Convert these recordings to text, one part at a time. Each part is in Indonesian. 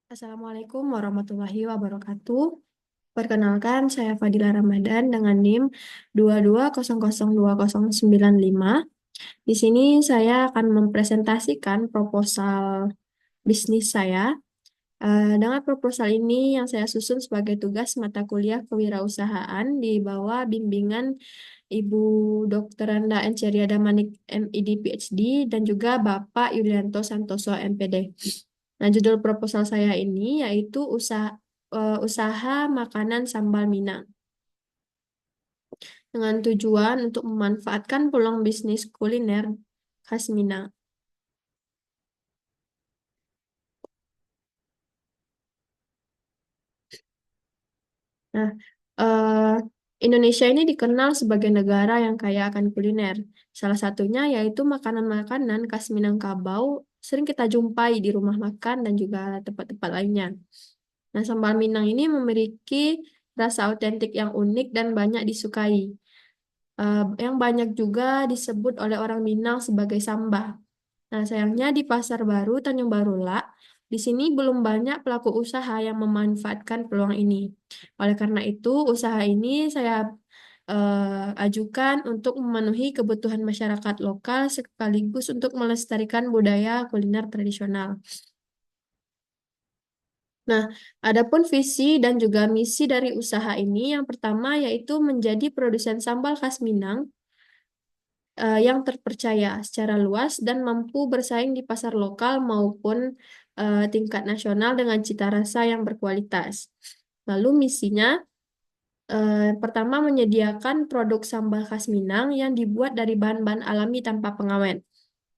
Assalamualaikum warahmatullahi wabarakatuh. Perkenalkan, saya Fadila Ramadan dengan NIM 22002095. Di sini saya akan mempresentasikan proposal bisnis saya. Dengan proposal ini yang saya susun sebagai tugas mata kuliah kewirausahaan di bawah bimbingan Ibu Dr. Randa Enceria Damanik MID PhD dan juga Bapak Yulianto Santoso MPD. Nah, judul proposal saya ini yaitu usaha makanan sambal Minang dengan tujuan untuk memanfaatkan peluang bisnis kuliner khas Minang. Nah, eh, Indonesia ini dikenal sebagai negara yang kaya akan kuliner. Salah satunya yaitu makanan-makanan khas Minangkabau sering kita jumpai di rumah makan dan juga tempat-tempat lainnya. Nah, sambal Minang ini memiliki rasa otentik yang unik dan banyak disukai. Yang banyak juga disebut oleh orang Minang sebagai samba. Nah, sayangnya di Pasar Baru, Tanjung Barola, di sini belum banyak pelaku usaha yang memanfaatkan peluang ini. Oleh karena itu, usaha ini saya ajukan untuk memenuhi kebutuhan masyarakat lokal sekaligus untuk melestarikan budaya kuliner tradisional. Nah, adapun visi dan juga misi dari usaha ini, yang pertama yaitu menjadi produsen sambal khas Minang yang terpercaya secara luas dan mampu bersaing di pasar lokal maupun tingkat nasional dengan cita rasa yang berkualitas. Lalu misinya pertama menyediakan produk sambal khas Minang yang dibuat dari bahan-bahan alami tanpa pengawet.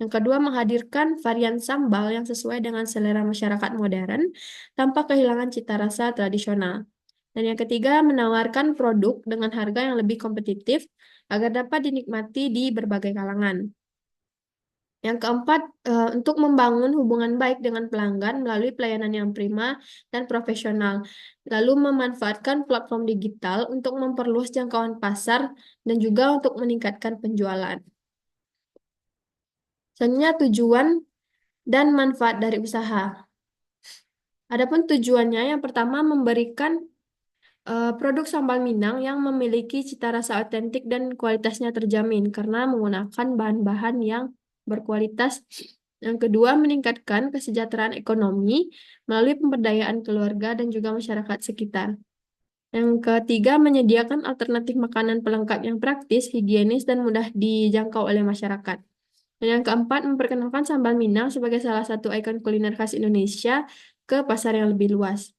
Yang kedua, menghadirkan varian sambal yang sesuai dengan selera masyarakat modern tanpa kehilangan cita rasa tradisional. Dan yang ketiga, menawarkan produk dengan harga yang lebih kompetitif agar dapat dinikmati di berbagai kalangan. Yang keempat, untuk membangun hubungan baik dengan pelanggan melalui pelayanan yang prima dan profesional. Lalu memanfaatkan platform digital untuk memperluas jangkauan pasar dan juga untuk meningkatkan penjualan. Selanjutnya tujuan dan manfaat dari usaha. Adapun tujuannya yang pertama memberikan produk sambal Minang yang memiliki cita rasa otentik dan kualitasnya terjamin karena menggunakan bahan-bahan yang berkualitas. Yang kedua, meningkatkan kesejahteraan ekonomi melalui pemberdayaan keluarga dan juga masyarakat sekitar. Yang ketiga, menyediakan alternatif makanan pelengkap yang praktis, higienis, dan mudah dijangkau oleh masyarakat. Dan yang keempat, memperkenalkan sambal Minang sebagai salah satu ikon kuliner khas Indonesia ke pasar yang lebih luas.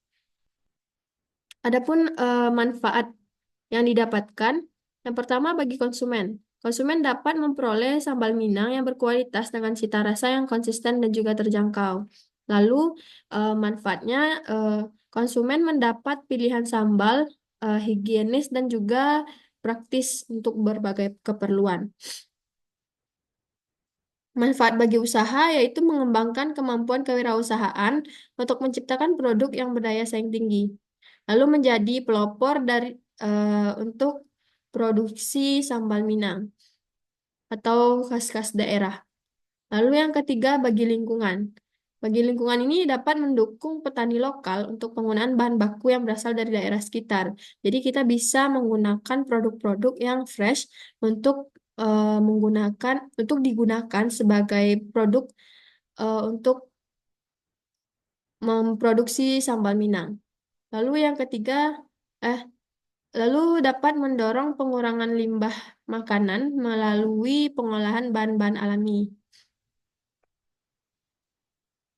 Adapun manfaat yang didapatkan, yang pertama bagi konsumen. Konsumen dapat memperoleh sambal Minang yang berkualitas dengan cita rasa yang konsisten dan juga terjangkau. Lalu manfaatnya eh, konsumen mendapat pilihan sambal higienis dan juga praktis untuk berbagai keperluan. Manfaat bagi usaha yaitu mengembangkan kemampuan kewirausahaan untuk menciptakan produk yang berdaya saing tinggi. Lalu menjadi pelopor untuk produksi sambal Minang atau khas-khas daerah. Lalu yang ketiga bagi lingkungan. Bagi lingkungan ini dapat mendukung petani lokal untuk penggunaan bahan baku yang berasal dari daerah sekitar. Jadi kita bisa menggunakan produk-produk yang fresh untuk untuk digunakan sebagai produk untuk memproduksi sambal Minang. Lalu yang ketiga, eh lalu dapat mendorong pengurangan limbah makanan melalui pengolahan bahan-bahan alami.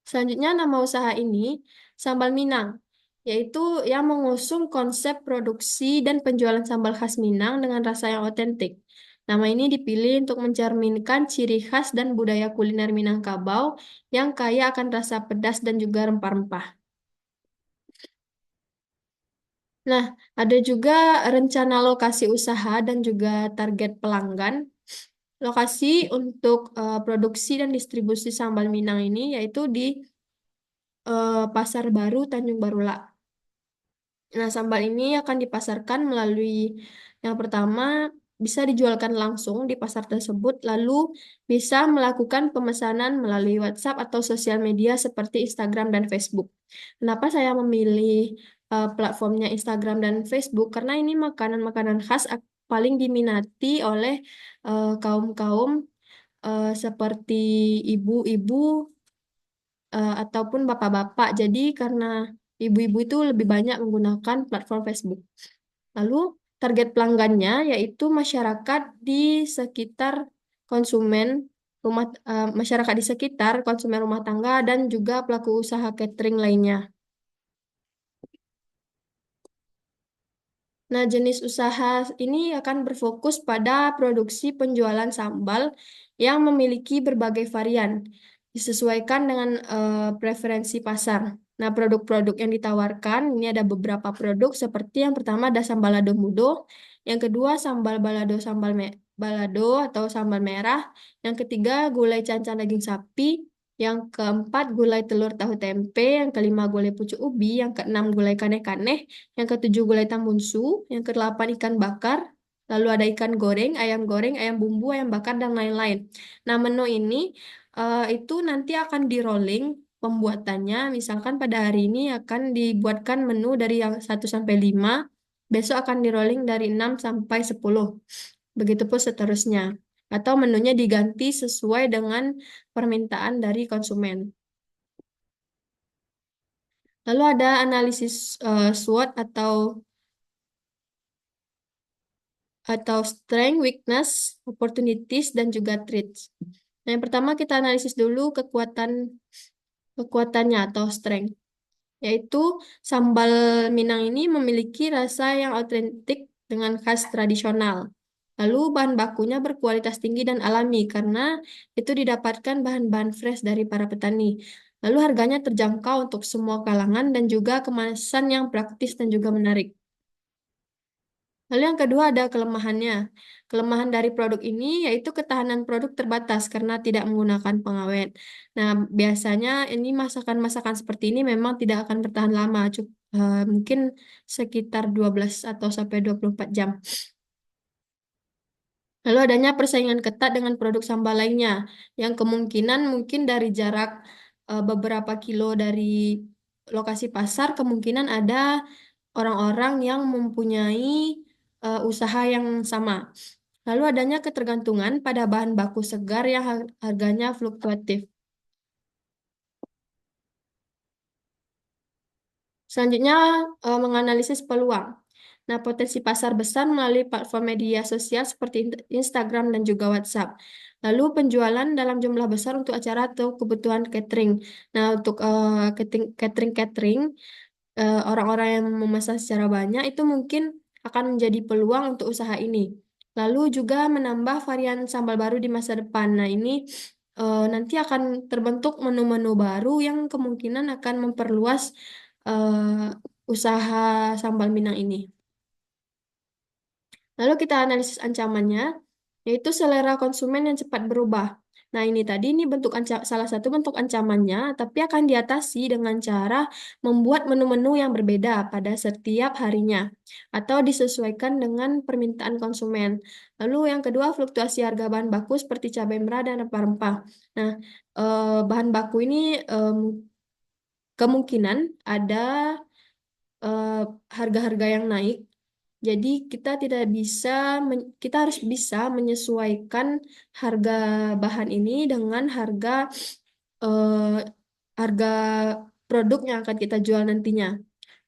Selanjutnya nama usaha ini Sambal Minang, yaitu yang mengusung konsep produksi dan penjualan sambal khas Minang dengan rasa yang otentik. Nama ini dipilih untuk mencerminkan ciri khas dan budaya kuliner Minangkabau yang kaya akan rasa pedas dan juga rempah-rempah. Nah, ada juga rencana lokasi usaha dan juga target pelanggan. Lokasi untuk produksi dan distribusi sambal Minang ini yaitu di Pasar Baru, Tanjung Barola. Nah, sambal ini akan dipasarkan melalui yang pertama bisa dijualkan langsung di pasar tersebut, lalu bisa melakukan pemesanan melalui WhatsApp atau sosial media seperti Instagram dan Facebook. Kenapa saya memilih platformnya Instagram dan Facebook? Karena ini makanan-makanan khas paling diminati oleh kaum-kaum seperti ibu-ibu ataupun bapak-bapak. Jadi karena ibu-ibu itu lebih banyak menggunakan platform Facebook. Lalu target pelanggannya yaitu masyarakat di sekitar konsumen masyarakat di sekitar konsumen rumah tangga dan juga pelaku usaha catering lainnya. Nah, jenis usaha ini akan berfokus pada produksi penjualan sambal yang memiliki berbagai varian, disesuaikan dengan preferensi pasar. Nah, produk-produk yang ditawarkan ini ada beberapa produk seperti yang pertama ada sambal lado mudo, yang kedua sambal balado balado atau sambal merah, yang ketiga gulai cancang daging sapi, yang keempat gulai telur tahu tempe, yang kelima gulai pucuk ubi, yang keenam gulai kaneh-kaneh, yang ketujuh gulai tambunsu, yang kedelapan ikan bakar, lalu ada ikan goreng, ayam bumbu, ayam bakar, dan lain-lain. Nah, menu ini itu nanti akan di rolling pembuatannya. Misalkan pada hari ini akan dibuatkan menu dari yang 1 sampai 5, besok akan di rolling dari 6 sampai 10. Begitupun seterusnya. Atau menunya diganti sesuai dengan permintaan dari konsumen. Lalu ada analisis SWOT atau strength, weakness, opportunities, dan juga threats. Nah, yang pertama kita analisis dulu kekuatannya atau strength, yaitu sambal Minang ini memiliki rasa yang autentik dengan khas tradisional. Lalu bahan bakunya berkualitas tinggi dan alami karena itu didapatkan bahan-bahan fresh dari para petani. Lalu harganya terjangkau untuk semua kalangan dan juga kemasan yang praktis dan juga menarik. Lalu yang kedua ada kelemahannya. Kelemahan dari produk ini yaitu ketahanan produk terbatas karena tidak menggunakan pengawet. Nah, biasanya ini masakan-masakan seperti ini memang tidak akan bertahan lama, mungkin sekitar 12 atau sampai 24 jam. Lalu adanya persaingan ketat dengan produk sambal lainnya, yang kemungkinan mungkin dari jarak beberapa kilo dari lokasi pasar, kemungkinan ada orang-orang yang mempunyai usaha yang sama. Lalu adanya ketergantungan pada bahan baku segar yang harganya fluktuatif. Selanjutnya, menganalisis peluang. Nah, potensi pasar besar melalui platform media sosial seperti Instagram dan juga WhatsApp. Lalu penjualan dalam jumlah besar untuk acara atau kebutuhan catering. Nah, untuk catering, orang-orang yang memesan secara banyak itu mungkin akan menjadi peluang untuk usaha ini. Lalu juga menambah varian sambal baru di masa depan. Nah, ini nanti akan terbentuk menu-menu baru yang kemungkinan akan memperluas usaha sambal Minang ini. Lalu kita analisis ancamannya, yaitu selera konsumen yang cepat berubah. Nah, ini bentuk salah satu bentuk ancamannya, tapi akan diatasi dengan cara membuat menu-menu yang berbeda pada setiap harinya, atau disesuaikan dengan permintaan konsumen. Lalu yang kedua, fluktuasi harga bahan baku seperti cabai merah dan rempah-rempah. Nah, bahan baku ini kemungkinan ada eh, harga-harga yang naik. Jadi kita tidak bisa, kita harus bisa menyesuaikan harga bahan ini dengan eh, harga produk yang akan kita jual nantinya.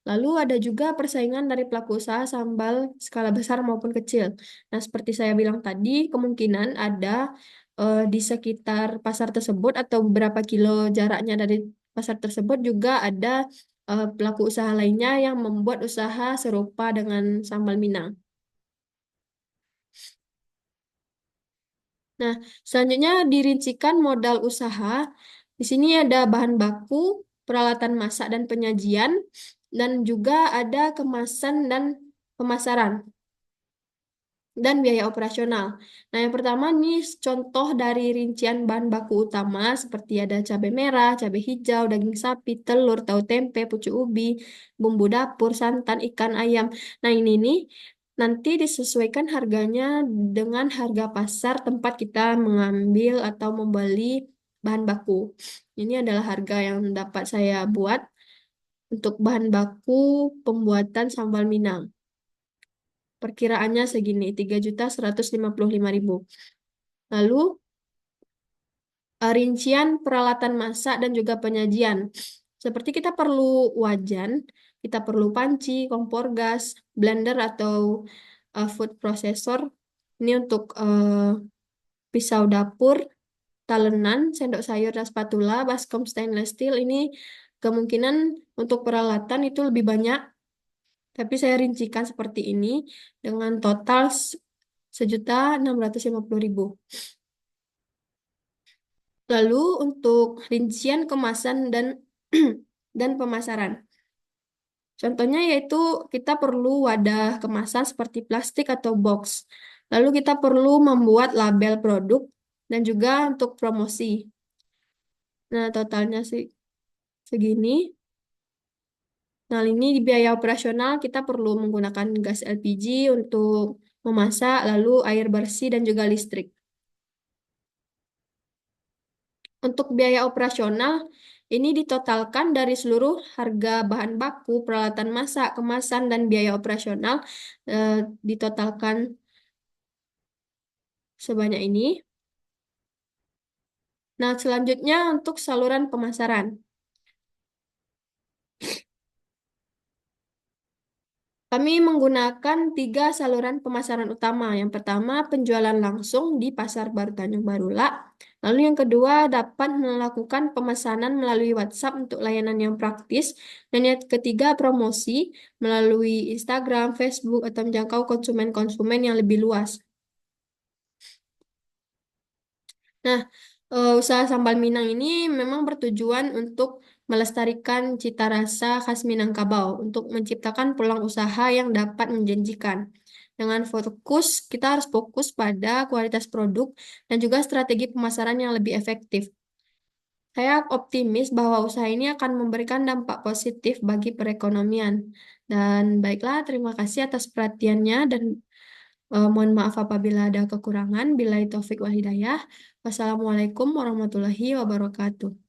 Lalu ada juga persaingan dari pelaku usaha sambal skala besar maupun kecil. Nah, seperti saya bilang tadi, kemungkinan ada di sekitar pasar tersebut atau beberapa kilo jaraknya dari pasar tersebut juga ada pelaku usaha lainnya yang membuat usaha serupa dengan sambal Minang. Nah, selanjutnya dirincikan modal usaha. Di sini ada bahan baku, peralatan masak dan penyajian, dan juga ada kemasan dan pemasaran dan biaya operasional. Nah, yang pertama nih contoh dari rincian bahan baku utama seperti ada cabai merah, cabai hijau, daging sapi, telur, tahu tempe, pucuk ubi, bumbu dapur, santan, ikan, ayam. Nah, ini nih Nanti disesuaikan harganya dengan harga pasar tempat kita mengambil atau membeli bahan baku. Ini adalah harga yang dapat saya buat untuk bahan baku pembuatan sambal Minang. Perkiraannya segini, 3.155.000. Lalu rincian peralatan masak dan juga penyajian. Seperti kita perlu wajan, kita perlu panci, kompor gas, blender atau food processor. Ini untuk pisau dapur, talenan, sendok sayur dan spatula, baskom stainless steel. Ini kemungkinan untuk peralatan itu lebih banyak, tapi saya rincikan seperti ini dengan total 1.650.000. Lalu untuk rincian kemasan dan dan pemasaran. Contohnya yaitu kita perlu wadah kemasan seperti plastik atau box. Lalu kita perlu membuat label produk dan juga untuk promosi. Nah, totalnya sih segini. Nah, ini di biaya operasional kita perlu menggunakan gas LPG untuk memasak, lalu air bersih dan juga listrik. Untuk biaya operasional, ini ditotalkan dari seluruh harga bahan baku, peralatan masak, kemasan, dan biaya operasional, eh, ditotalkan sebanyak ini. Nah, selanjutnya untuk saluran pemasaran. Kami menggunakan 3 saluran pemasaran utama. Yang pertama, penjualan langsung di Pasar Baru Tanjung Barula. Lalu yang kedua, dapat melakukan pemesanan melalui WhatsApp untuk layanan yang praktis. Dan yang ketiga, promosi melalui Instagram, Facebook, atau menjangkau konsumen-konsumen yang lebih luas. Nah, usaha sambal Minang ini memang bertujuan untuk melestarikan cita rasa khas Minangkabau, untuk menciptakan peluang usaha yang dapat menjanjikan. Dengan fokus, kita harus fokus pada kualitas produk dan juga strategi pemasaran yang lebih efektif. Saya optimis bahwa usaha ini akan memberikan dampak positif bagi perekonomian. Dan baiklah, terima kasih atas perhatiannya dan mohon maaf apabila ada kekurangan. Billahi taufik wal hidayah. Wassalamualaikum warahmatullahi wabarakatuh.